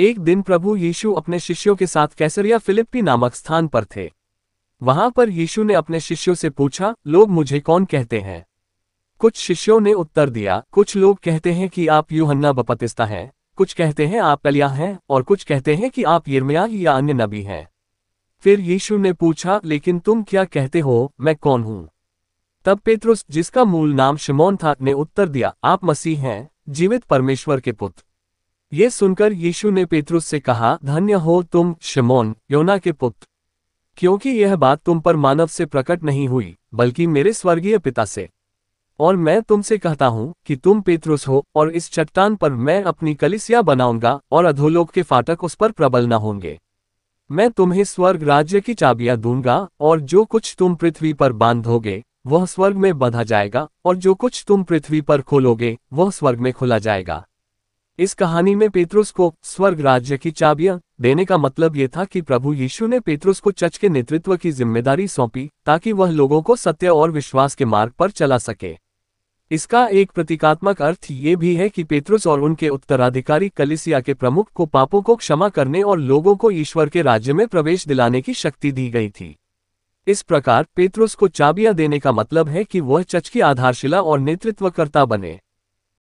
एक दिन प्रभु यीशु अपने शिष्यों के साथ कैसरिया फिलिप्पी नामक स्थान पर थे। वहां पर यीशु ने अपने शिष्यों से पूछा, लोग मुझे कौन कहते हैं? कुछ शिष्यों ने उत्तर दिया, कुछ लोग कहते हैं कि आप यूहन्ना बपतिस्ता हैं, कुछ कहते हैं आप एलिय्याह हैं, और कुछ कहते हैं कि आप यिर्मयाह या अन्य नबी हैं। फिर यीशु ने पूछा, लेकिन तुम क्या कहते हो, मैं कौन हूं? तब पेत्रुस, जिसका मूल नाम शिमोन था, ने उत्तर दिया, आप मसीह हैं, जीवित परमेश्वर के पुत्र। ये सुनकर यीशु ने पेत्रुस से कहा, धन्य हो तुम शिमोन, योना के पुत्र, क्योंकि यह बात तुम पर मानव से प्रकट नहीं हुई, बल्कि मेरे स्वर्गीय पिता से। और मैं तुमसे कहता हूं कि तुम पेत्रुस हो, और इस चट्टान पर मैं अपनी कलीसिया बनाऊंगा, और अधोलोक के फाटक उस पर प्रबल न होंगे। मैं तुम्हें स्वर्ग राज्य की चाबियां दूंगा, और जो कुछ तुम पृथ्वी पर बांधोगे वह स्वर्ग में बंधा जाएगा, और जो कुछ तुम पृथ्वी पर खोलोगे वह स्वर्ग में खुला जाएगा। इस कहानी में पेत्रुस को स्वर्ग राज्य की चाबियां देने का मतलब यह था कि प्रभु यीशु ने पेत्रुस को चर्च के नेतृत्व की जिम्मेदारी सौंपी, ताकि वह लोगों को सत्य और विश्वास के मार्ग पर चला सके। इसका एक प्रतीकात्मक अर्थ ये भी है कि पेत्रुस और उनके उत्तराधिकारी कलीसिया के प्रमुख को पापों को क्षमा करने और लोगों को ईश्वर के राज्य में प्रवेश दिलाने की शक्ति दी गई थी। इस प्रकार पेत्रुस को चाबियां देने का मतलब है कि वह चर्च की आधारशिला और नेतृत्वकर्ता बने।